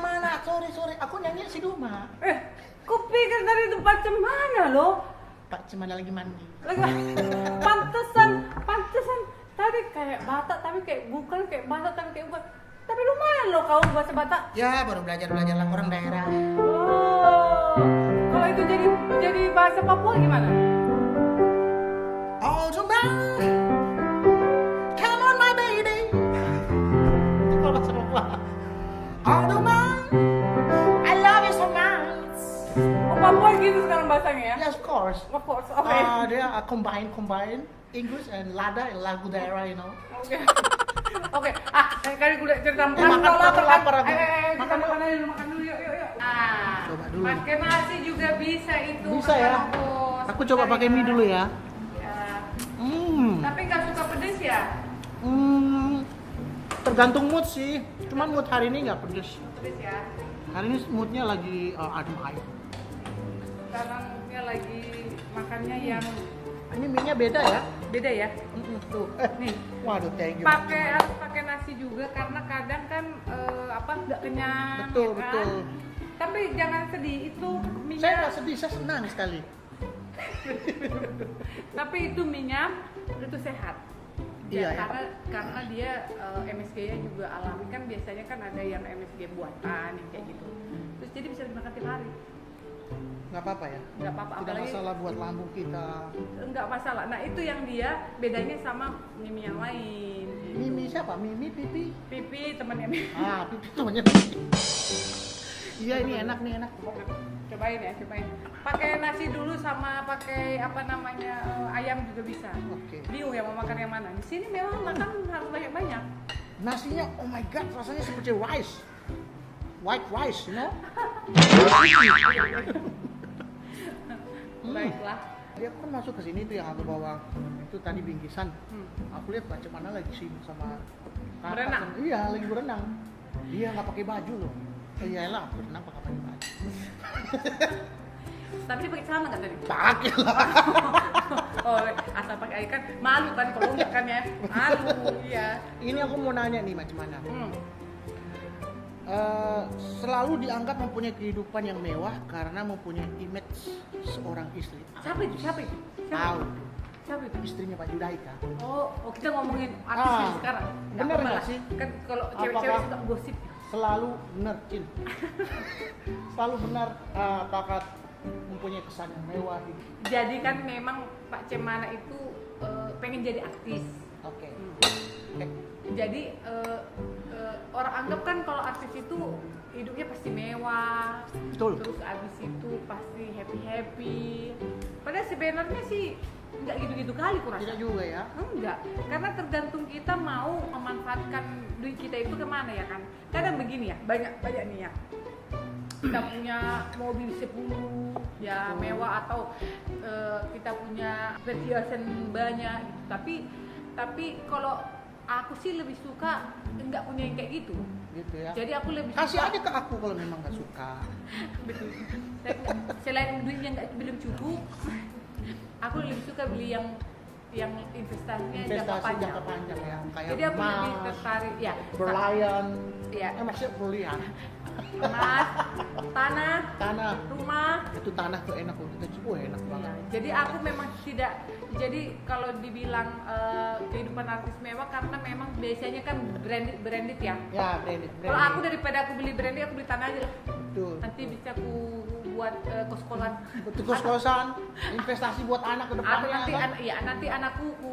Cemana, sorry, aku nyanyi si Duma. Kau pikir dari itu Pak Cemana loh? Pak Cemana lagi mandi. Pantesan. Tadi kayak Batak, tapi kayak bukan kayak Batak, tapi kayak bukan. Tapi lumayan loh kau bahasa Batak. Ya, baru belajar lah orang daerah. Oh, kalau itu jadi bahasa Papua gimana? Oh, Jumba, come on my baby. Itu kalau bahasa Papua. Oh, Jumba, I love you so much. Oh, Papua gitu sekarang bahasanya ya? Yes, of course. Of course, oke. Dia combine English and Lada and lagu daerah, you know. Oke. Kali gue cerita makan, kalau lapar aku. Makan dulu, yuk. Coba dulu. Pakai nasi juga bisa itu. Bisa ya? Aku coba pakai mie dulu ya. Ya. Hmm. Tapi nggak suka pedes ya? Tergantung mood sih. Cuman mood hari ini nggak pedes. Pedes ya. Hari ini moodnya lagi adem ayem. Sekarang moodnya lagi makannya yang Ini mie-nya beda ya? beda ya. Tuh. Nih. Waduh, thank you. Harus pakai nasi juga karena kadang kan nggak kenyang. Betul, ya kan? betul. Tapi jangan sedih itu minyak. Saya nggak sedih, saya senang sekali. Tapi itu minyak itu sehat. Iya, ya. Karena dia MSG-nya juga alami, kan biasanya kan ada yang MSG buatan yang kayak gitu. Terus jadi bisa dimakan tiap hari. Nggak apa-apa ya? Nggak apa-apa, Tidak apalagi masalah buat lambung kita. nggak masalah. Nah itu yang dia bedanya sama mie yang lain. Mimi siapa? Mimi, Pipi? Pipi temannya mie. Pipi temannya Pipi. Iya, ini enak nih, enak. Cobain. Pakai nasi dulu sama pakai ayam juga bisa. Oke. Bingung ya mau makan yang mana? Di sini memang makan harus banyak-banyak. Nasinya, oh my god, rasanya seperti rice. White rice, you know? Baiklah. Dia kan masuk ke sini tuh yang aku bawa itu tadi bingkisan. Aku lihat Pak Cemana lagi sibuk sama kakak. Berenang? Iya, lagi berenang. Dia nggak pakai baju loh. Iyalah, berenang pakai baju. Tapi dia pakai celana nggak tadi? Pakai lah. Oh, asal pakai air kan malu kan kalau enggak kan ya? Malu, iya. Ini aku mau nanya nih Pak Cemana. Selalu dianggap mempunyai kehidupan yang mewah karena mempunyai image seorang istri. Siapa itu? Tahu. Siapa itu? Istrinya Pak Judaika. Oh, kita ngomongin artis sekarang. Bener apa-apa nggak lah. sih? Kan kalau cewek-cewek suka gosip. Selalu benar, Cin. Selalu benar, apakah mempunyai kesan yang mewah gitu. Jadi kan memang Pak Cemana itu pengen jadi artis. Oke. Jadi orang anggap kan kalau artis itu hidupnya pasti mewah. Betul. Terus abis itu pasti happy. Padahal sebenarnya sih nggak gitu-gitu kali kurasa. Tidak juga ya. Enggak, karena tergantung kita mau memanfaatkan duit kita itu kemana ya kan. Kadang begini ya, banyak nih ya. Kita punya mobil 10 ya mewah atau kita punya perhiasan banyak gitu. Tapi kalau aku sih lebih suka nggak punya yang kayak gitu. Gitu ya. Jadi aku lebih Kasih suka aja ke aku kalau memang nggak suka. betul. Selain duitnya belum cukup, aku lebih suka beli yang investasinya jangka panjang. Ya. Kayak Jadi aku lebih tertarik ya. berlian. Iya. Maksudnya berlian. Emas, Tanah. rumah. Itu tanah tuh enak loh. Kita coba enak banget. Ya, jadi aku memang tidak. Jadi kalau dibilang kehidupan artis mewah karena memang biasanya kan branded ya. Ya, branded. Kalau aku daripada aku beli branded, aku beli tanah aja lah. Betul. Nanti bisa aku buat kos-kosan. Betul, kos-kosan, investasi buat anak ke Atau depannya. nanti anakku ku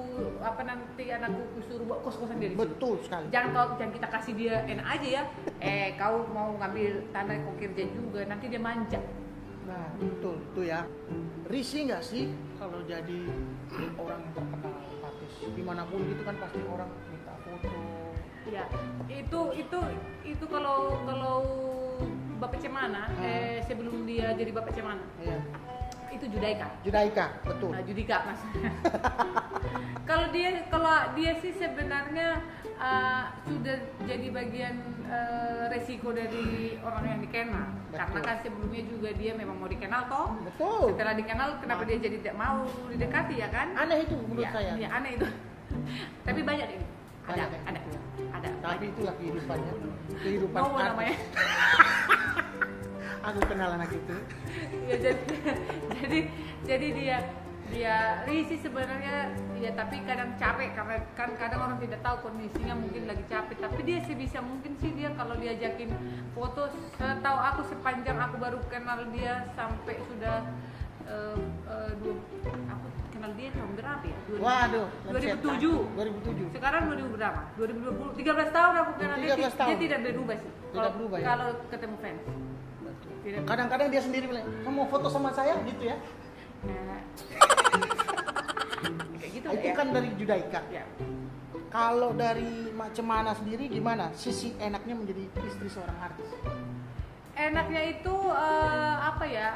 suruh buat kos-kosan dia di sini. Betul sekali. Jangan kita kasih dia enak aja ya. Kau mau ngambil tanah kau kerja juga, nanti dia manja. Nah, betul itu ya. Risih nggak sih kalau jadi orang yang terkenal artis? Dimanapun gitu kan pasti orang minta foto. Ya, itu kalau Bapak Cemana, sebelum dia jadi Bapak Cemana, Iya. itu Judaika. Judaika, betul. Nah, Judika mas. Kalau dia sih sebenarnya sudah jadi bagian resiko dari orang yang dikenal. Betul. Karena kan sebelumnya juga dia memang mau dikenal toh. Betul. Setelah dikenal, kenapa dia jadi tidak mau didekati ya kan? Aneh itu menurut saya. Ya aneh itu. Tapi banyak ini. Banyak ya? Ada. Tapi itulah kehidupannya. Kehidupan Mau artis. namanya. Aku kenal anak itu. Ya jadi dia risih sebenarnya ya, tapi kadang capek karena kan kadang orang tidak tahu kondisinya, mungkin lagi capek, tapi dia sebisa mungkin sih dia kalau diajakin foto, setahu aku sepanjang aku baru kenal dia sampai sudah aku kenal dia tahun berapa ya? Waduh, 2007. Sekarang 2000 berapa? 2020. 13 tahun aku kenal dia. 13 tahun. Dia tidak berubah sih. Tidak berubah ya? Kalau ketemu fans. Tidak. Kadang-kadang dia sendiri bilang, kamu mau foto sama saya gitu ya? Nah, kayak gitu Itu ya. kan dari Judaika. Ya. Kalau dari Mak Cemana sendiri gimana? Sisi enaknya menjadi istri seorang artis? Enaknya itu apa ya?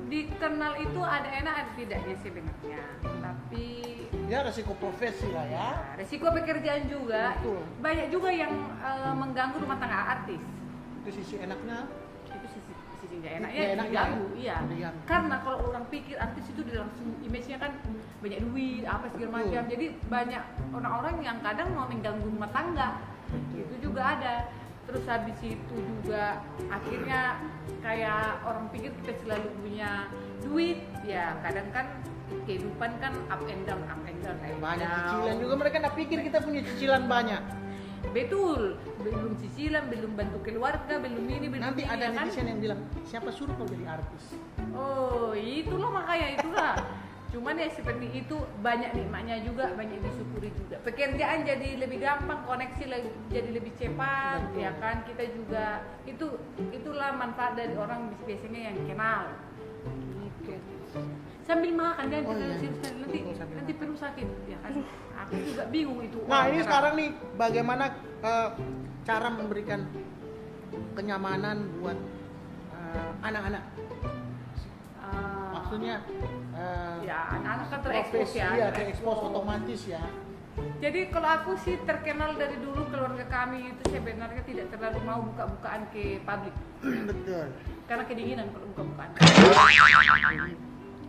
Dikenal itu ada enak ada tidaknya sebenarnya. Tapi Ya resiko profesi lah ya. resiko pekerjaan juga. Betul. Banyak juga yang mengganggu rumah tangga artis. Itu sisi enaknya. Itu sisi nggak enaknya Nggak enaknya diganggu, ya? iya. Diganggu. Karena kalau orang pikir artis itu dia langsung image-nya kan banyak duit apa segala Betul. macam, jadi banyak orang-orang yang kadang mau mengganggu rumah tangga. Itu juga ada. Terus habis itu juga akhirnya kayak orang pikir kita selalu punya duit, ya kadang kan kehidupan kan up and down Banyak cicilan juga, mereka nggak pikir kita punya cicilan banyak. Betul, belum cicilan, belum bantu keluarga, belum ini, belum Nanti ini, ada ya kan? netizen yang bilang, siapa suruh kau jadi artis? Oh, itulah makanya itulah. Cuman ya seperti itu, banyak nikmatnya juga, banyak disyukuri juga. Pekerjaan jadi lebih gampang, koneksi jadi lebih cepat, Betul. ya kan? Kita juga itulah manfaat dari orang biasanya yang kenal. Gitu. Sambil makan dan Oh, iya. nanti Betul, sambil nanti perlu sakit, ya kan? Aku juga bingung itu. Nah orang ini kenal. sekarang nih, bagaimana cara memberikan kenyamanan buat anak-anak? Ah, Maksudnya ya anak-anak kan terekspos ya. Iya, terekspos otomatis ya. Jadi kalau aku sih terkenal dari dulu, keluarga kami itu sebenarnya tidak terlalu mau buka-bukaan ke publik Betul. karena kedinginan kalau buka-bukaan.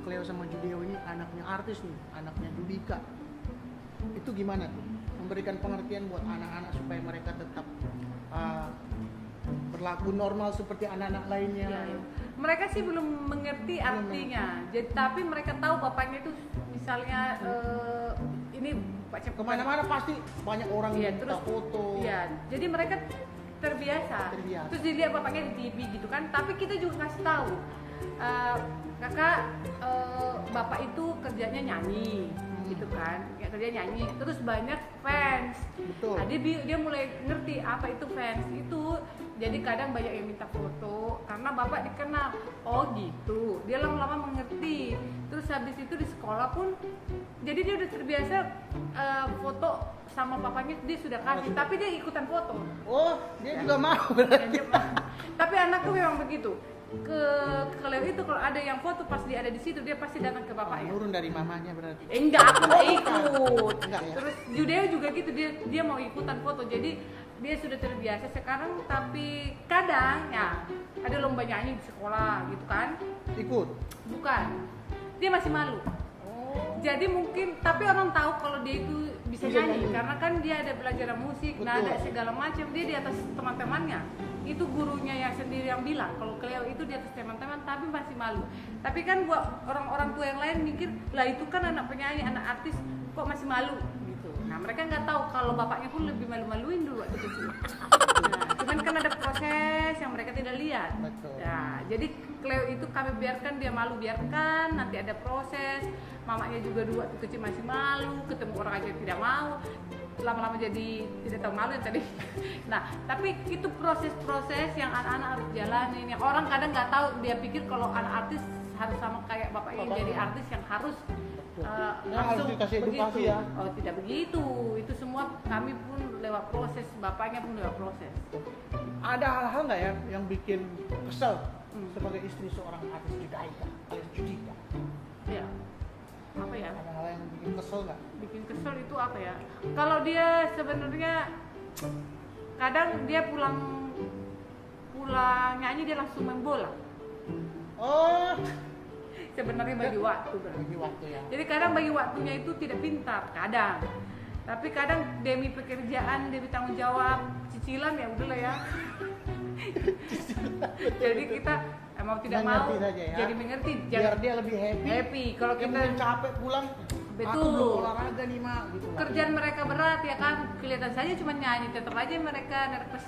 Cleo sama Judeo ini anaknya artis nih, anaknya Judika. Itu gimana tuh? Memberikan pengertian buat anak-anak supaya mereka tetap berlaku normal seperti anak-anak lainnya. Ya, ya. Mereka sih belum mengerti artinya. Jadi tapi mereka tahu bapaknya itu misalnya ini Pak Cep Kemana-mana pasti banyak orang Iya, yang minta terus foto. Iya, jadi mereka terbiasa. Terbiasa. Terus dilihat bapaknya di TV gitu kan. Tapi kita juga ngasih tahu, kakak, bapak itu kerjanya nyanyi, gitu kan? Ya, kerja nyanyi. Terus banyak fans. Betul. Nah, dia mulai ngerti apa itu fans itu. Jadi kadang banyak yang minta foto karena bapak dikenal. Oh gitu. Dia lama-lama mengerti. Terus habis itu di sekolah pun, jadi dia udah terbiasa foto sama papanya, dia sudah kasih. Tapi dia ikutan foto. Oh, dia juga mau Ya, berarti. tapi anakku memang begitu. Kalau itu kalau ada yang foto pas dia ada di situ, dia pasti datang ke bapaknya. Nurun dari mamanya berarti. Enggak, aku nggak ikut. Enggak ya? Terus Judeo juga gitu, dia mau ikutan foto. Jadi dia sudah terbiasa sekarang. Tapi kadang ya ada lomba nyanyi di sekolah gitu kan. Ikut. Bukan, dia masih malu. Jadi mungkin, tapi orang tahu kalau dia itu bisa Bisa nyanyi nyanyi. karena kan dia ada belajar musik, Betul. nada segala macam. Dia di atas teman-temannya. Itu gurunya yang sendiri yang bilang kalau Cleo itu di atas teman-teman tapi masih malu. Tapi kan buat orang-orang tua yang lain mikir, lah itu kan anak penyanyi, anak artis, kok masih malu gitu. Nah mereka nggak tahu kalau bapaknya pun lebih malu-maluin dulu waktu kecil. Nah, cuman kan ada proses yang mereka tidak lihat. Betul. Nah, jadi Cleo itu kami biarkan dia malu, biarkan nanti ada proses. Mamanya juga dulu waktu kecil masih malu, ketemu orang aja tidak mau, lama-lama jadi tidak tahu malu yang tadi. Nah, tapi itu proses-proses yang anak-anak harus jalanin. Yang orang kadang nggak tahu, dia pikir kalau anak artis harus sama kayak bapaknya yang jadi artis yang harus Ya, harus dikasih edukasi ya. Oh, tidak begitu. Itu semua kami pun lewat proses, bapaknya pun lewat proses. Ada hal-hal nggak ya yang bikin kesel Hmm. sebagai istri seorang artis Judaika alias Judika? Ya. Apa ya? Ada hal yang bikin kesel nggak? Bikin kesel itu apa ya? Kalau dia sebenarnya kadang dia pulang nyanyi dia langsung main bola. Oh, Sebenarnya bagi waktu berarti. bagi waktu ya. Jadi kadang bagi waktunya itu tidak pintar, kadang. Tapi kadang demi pekerjaan, demi tanggung jawab, cicilan ya udahlah ya. Jadi kita mau tidak mau Mengerti saja ya. jadi mengerti. Biar dia lebih happy. happy. Kalau Dia kita mungkin capek pulang. Betul. Aku belum olahraga nih mak. Gitu lah. kerjaan mereka berat ya kan, kelihatan saja cuma nyanyi, tetap aja mereka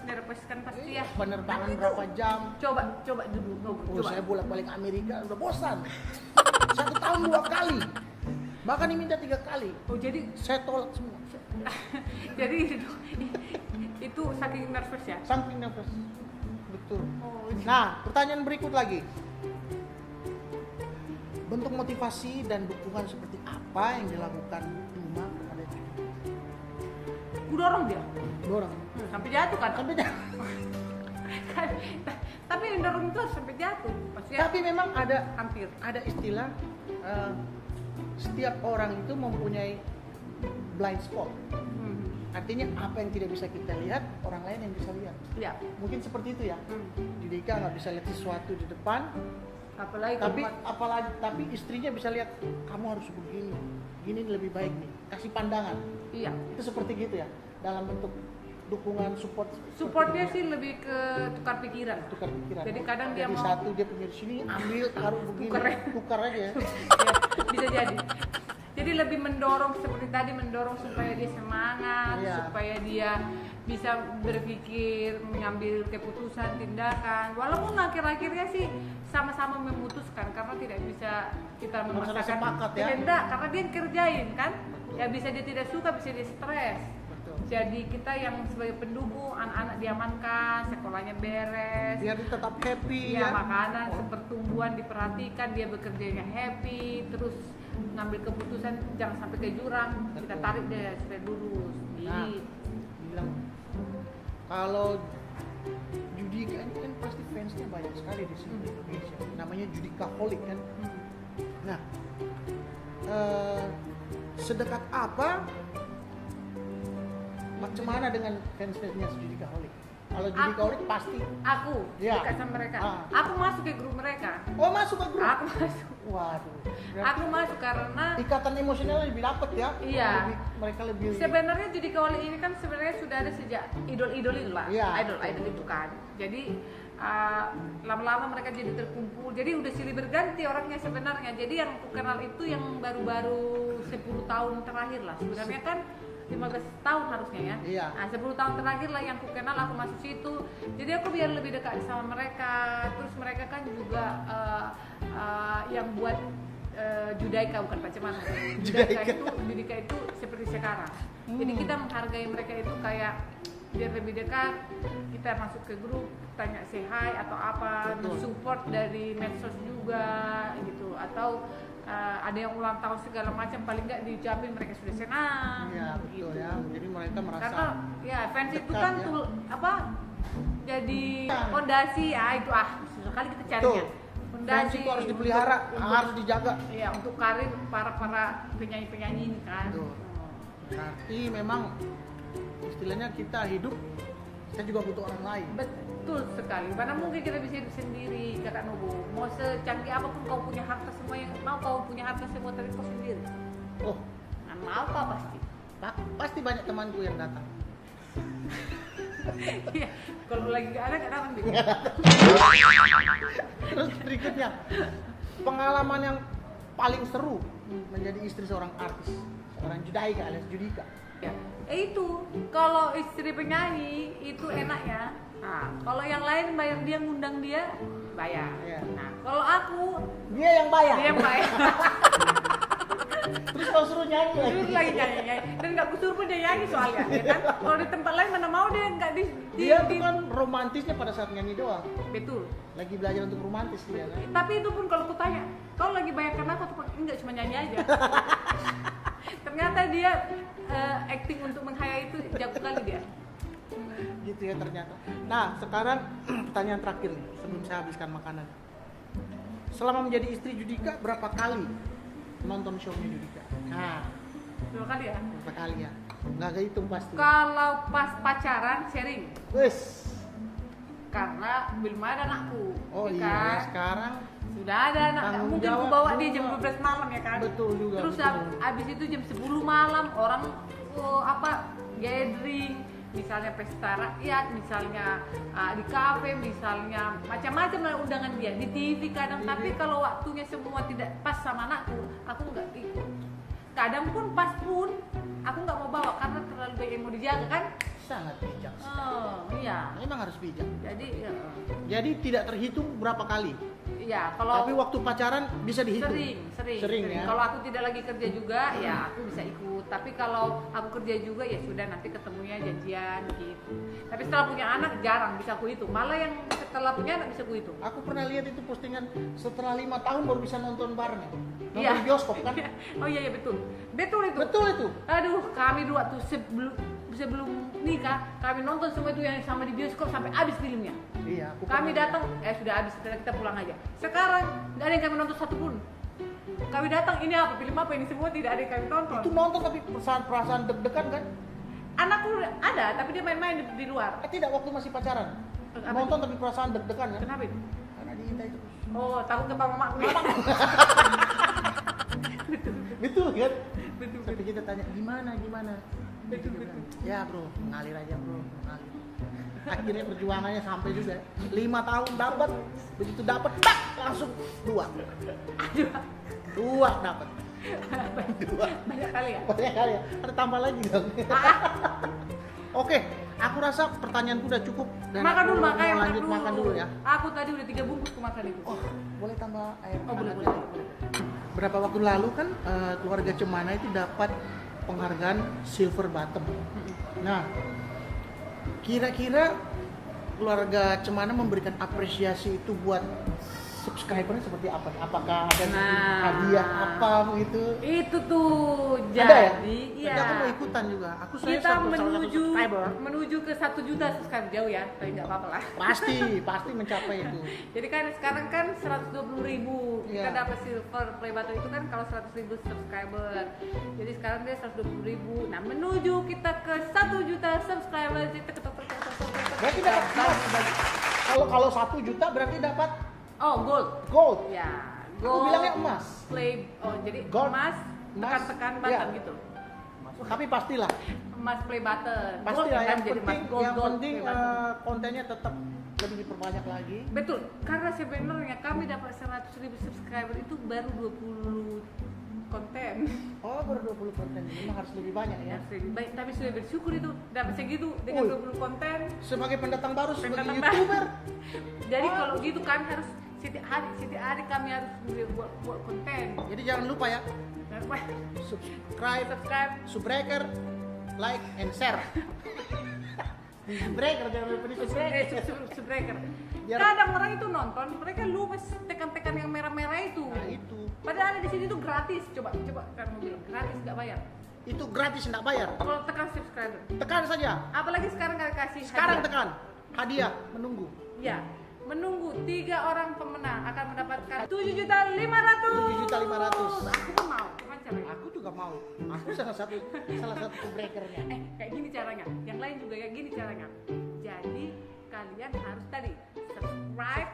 nervous kan pasti ya. Penerbangan Kan itu. berapa jam? Coba dulu, Oh, coba. saya bolak-balik Amerika udah bosan. 1 tahun 2 kali. Bahkan diminta 3 kali. Oh jadi Saya tolak semua. jadi itu saking nervous ya. Saking nervous. Betul. Oh, Nah, pertanyaan berikut lagi. Bentuk motivasi dan dukungan seperti apa yang dilakukan Duma kepada Judi? ku dorong dia Dorong. sampai jatuh kan. Sampai dah. Tapi yang dorong itu harus sampai jatuh. Maksudnya Tapi memang ada hampir. istilah setiap orang itu mempunyai blind spot. Artinya apa yang tidak bisa kita lihat, orang lain yang bisa lihat. Ya. Mungkin seperti itu ya. Hmm. Judika nggak bisa lihat sesuatu di depan, Apalagi tapi istrinya bisa lihat kamu harus begini, gini lebih baik nih. Kasih pandangan. iya. Itu seperti gitu ya. Dalam bentuk dukungan Supportnya sih lebih ke tukar pikiran. tukar pikiran. Jadi kadang dia Jadi mau satu dia punya di sini, ambil taruh begini, tukar aja ya. ya, bisa jadi. Jadi lebih mendorong seperti tadi, mendorong supaya dia semangat, Iya. supaya dia bisa berpikir, mengambil keputusan, tindakan. Walaupun akhir-akhirnya sih sama-sama memutuskan karena tidak bisa kita Masalah memaksakan. sepakat ya. Enggak, karena dia yang kerjain kan. Ya bisa dia tidak suka, bisa dia stres. Betul. Jadi kita yang sebagai pendukung, anak-anak diamankan, sekolahnya beres. Biar dia tetap happy Ya, ya. makanan, pertumbuhan diperhatikan, dia bekerjanya happy, terus ngambil keputusan jangan sampai ke jurang, kita Betul. tarik deh supaya lurus. Nah, bilang kalau Judika ini kan pasti fansnya banyak sekali di sini di Indonesia. Namanya Judikaholic kan. Nah, sedekat apa, macam mana dengan fansnya Judikaholic? Kalau Judikaholic pasti. Aku Ya. dekat sama mereka. Ah. Aku masuk ke grup mereka. Oh, masuk ke grup. Aku masuk. Waduh. Aku masuk karena Ikatan emosionalnya lebih dapat ya. Iya. Mereka lebih. sebenarnya jadi kawali ini kan sebenarnya sudah ada sejak idol-idol itu lah. Iya. Idol itu kan. Jadi lama-lama mereka jadi terkumpul. Jadi udah silih berganti orangnya sebenarnya. Jadi yang aku kenal itu yang baru-baru 10 tahun terakhir lah. Sebenarnya kan 15 tahun harusnya ya. Iya. Nah, 10 tahun terakhir lah yang aku kenal, aku masuk situ. Jadi aku biar lebih dekat sama mereka. Terus mereka kan juga yang buat Judaika bukan Paceman. Judaika itu seperti sekarang. Jadi kita menghargai mereka itu kayak biar lebih dekat, kita masuk ke grup, tanya say hi atau apa, Betul. support dari medsos juga gitu, atau ada yang ulang tahun segala macam, paling nggak diucapin mereka sudah senang. Iya, betul gitu. ya. Jadi mereka merasa Karena ya fans itu dekat, kan ya. jadi fondasi ya itu susah kali kita betul. carinya. Fans itu harus dipelihara, harus dijaga. Ya untuk karir para penyanyi ini kan. Betul. Berarti memang istilahnya kita hidup, kita juga butuh orang lain. Betul sekali. Mana mungkin kita bisa hidup sendiri, Kakak Nobo. Mau secanggih apapun kau punya harta semua yang mau kau punya harta semua tapi kau sendiri. Oh, Nah, mau kau pasti. pasti banyak temanku yang datang. Iya. Kalau lagi gak ada gak datang deh. Terus berikutnya, pengalaman yang paling seru menjadi istri seorang artis, seorang Judaika alias Judika. Ya. Itu kalau istri penyanyi itu enak ya. Nah, kalau yang lain bayar dia ngundang dia bayar. Iya. Nah, kalau aku Dia yang bayar. dia yang bayar. Terus kau suruh nyanyi lagi. Terus lagi nyanyi dan nggak kusur pun dia nyanyi soalnya, ya kan? Kalau di tempat lain mana mau dia nggak Dia tuh kan romantisnya pada saat nyanyi doang. betul. Lagi belajar untuk romantis dia kan. Tapi itu pun kalau aku tanya, kau lagi bayarkan aku atau enggak cuma nyanyi aja. Ternyata dia acting untuk menghayal itu jago kali dia. Gitu ya ternyata. Nah, sekarang pertanyaan terakhir nih sebelum saya habiskan makanan. Selama menjadi istri Judika berapa kali nonton show-nya Judika? Nah, 2 kali ya. berapa kali ya? Nggak kehitung pasti. Kalau pas pacaran sering Wes. karena belum ada anakku. Oh ya iya, kan? sekarang Sudah ada anak, Tanggung mungkin aku jawab bawa dia juga. jam 12 malam ya kan. Betul juga, Terus betul. abis itu jam 10 malam orang gathering, misalnya pesta rakyat, misalnya di kafe, misalnya macam-macam lah undangan dia di TV kadang. Tapi kalau waktunya semua tidak pas sama anakku, aku nggak ikut. Kadang pun pas pun aku nggak mau bawa karena terlalu banyak yang mau dijaga kan. Sangat bijak. Oh iya. Memang harus bijak. Jadi tidak terhitung berapa kali. iya, kalau Tapi waktu pacaran bisa dihitung. sering ya. Kalau aku tidak lagi kerja juga ya aku bisa ikut. Tapi kalau aku kerja juga ya sudah, nanti ketemunya janjian gitu. Tapi setelah punya anak jarang bisa aku hitung. Malah yang setelah punya anak bisa aku hitung. Aku pernah lihat itu postingan setelah 5 tahun baru bisa nonton bareng. Nonton Iya. di bioskop kan? Oh iya betul itu. Betul itu. Aduh, kami dulu waktu sebelum nikah kami nonton semua itu yang sama di bioskop sampai habis filmnya. Iya. Aku Kami pernah- datang, sudah habis, setelah kita pulang aja. Sekarang nggak ada yang kami nonton satu pun. Kami datang, ini apa, film apa ini, semua tidak ada yang kami tonton. Itu nonton tapi perasaan deg-degan kan? Anakku ada, tapi dia main-main di luar. Tidak, waktu masih pacaran. Apa Nonton tapi perasaan deg-degan kan? Kenapa itu? Karena diintai terus. Oh, takut ke mama mamaku. Betul kan? Betul. Sampai kita tanya gimana? Betul. Ya bro, mengalir aja bro, mengalir. Akhirnya perjuangannya sampai juga 5 tahun dapat, begitu dapat tak langsung 2 dapat. Banyak kali ya. Banyak kali ya, ada tambah lagi dong. Oke, aku rasa pertanyaanku udah cukup dan Makan aku dulu, mau lanjut makan dulu ya. Aku tadi udah 3 bungkus ku makan itu. Oh, boleh tambah air? Oh, boleh. Berapa waktu lalu kan keluarga Cemana itu dapat penghargaan Silver Bottom. Nah, kira-kira keluarga Cemana memberikan apresiasi itu buat subscribernya seperti apa? Apakah ada hadiah apa begitu? Itu tuh Ada ya? jadi iya. Jadi aku mau ikutan juga. Aku saya Kita salah satu subscriber. menuju ke 1 juta subscriber, jauh ya, tapi nggak apa-apa lah. Pasti mencapai itu. Jadi kan sekarang kan 120.000 kita Iya. dapat silver play button itu kan kalau 100.000 subscriber. Jadi sekarang dia 120.000. Nah menuju kita ke 1 juta subscriber kita Berarti dapat emas. Kalau 1 juta berarti dapat gold. gold. Ya, Aku bilangnya emas. Play, jadi Gold, emas, emas, tekan-tekan button iya. gitu. Tapi pastilah, Emas play button. pastilah kan yang jadi penting, emas gold, yang gold penting play button. kontennya tetap lebih diperbanyak lagi. Betul, karena sebenarnya kami dapat 100.000 subscriber itu baru 20 konten. Oh, baru 20 konten, memang harus lebih banyak ya. Harus lebih baik, tapi sudah bersyukur itu dapat segitu dengan Wih. 20 konten. Sebagai pendatang baru, sebagai Pendatang YouTuber. Jadi kalau gitu kami harus setiap hari kami harus buat konten. Jadi jangan lupa ya, Dan subscribe, subscribe. subbreaker, like and share. Breaker jangan lupa di subscribe. Subbreaker. Biar- Kadang orang itu nonton, mereka lupa tekan-tekan yang merah-merah itu. Nah, itu. Padahal ada di sini tuh gratis. Coba kamu bilang gratis, nggak bayar. Itu gratis, enggak bayar. Kalau tekan subscriber. Tekan saja. Apalagi sekarang kalian kasih Sekarang hadiah. tekan. Hadiah menunggu. Ya, menunggu 3 orang pemenang akan mendapatkan 7.500.000. 7.500.000. Aku pun mau. Gimana caranya? Aku juga mau. Aku salah satu breakernya. Kayak gini caranya. Yang lain juga kayak gini caranya. Jadi kalian harus tadi subscribe,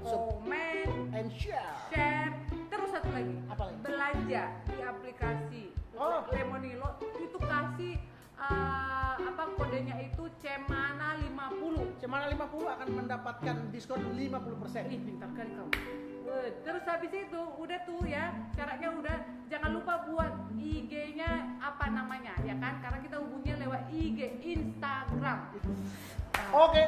komen, And share. share, terus satu lagi. Apa lagi? Belanja di aplikasi Oh. Lemonilo itu kasih kodenya itu Cemana 50. Cemana 50 akan mendapatkan diskon 50%. Ih, pintar kali kamu. Terus habis itu udah tuh ya, syaratnya udah, jangan lupa buat IG-nya apa namanya ya kan, karena kita hubungnya lewat IG Instagram. Oke.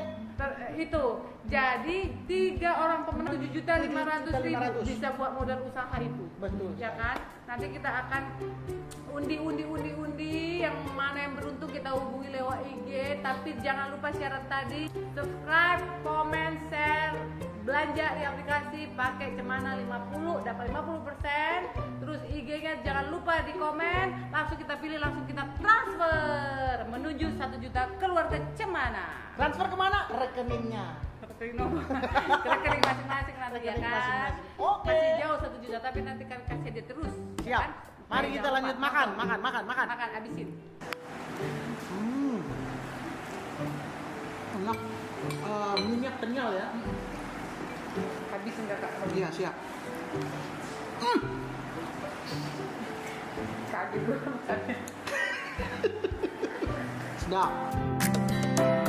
Itu jadi 3 orang pemenang 7.500.000 bisa buat modal usaha itu. Betul. Ya kan, nanti kita akan undi yang mana yang beruntung kita hubungi lewat IG. Tapi jangan lupa syarat tadi, subscribe, komen, share, belanja di aplikasi pakai Cemana 50 dapat 50%. Terus IG-nya jangan lupa di komen, langsung kita pilih, langsung kita transfer menuju 1 juta keluarga Cemana. Transfer kemana? Rekeningnya. Ke rekening masing-masing nanti ya Rekening kan. masing-masing. Oke. Masih jauh 1 juta tapi nanti kami kasih dia terus. ya Siap. kan? Mari Jangan kita lupa. lanjut makan. Makan habisin. Enak. Minyak kenyal ya. Habisin kakak. Iya, siap. Kaget gue makannya. Sedap.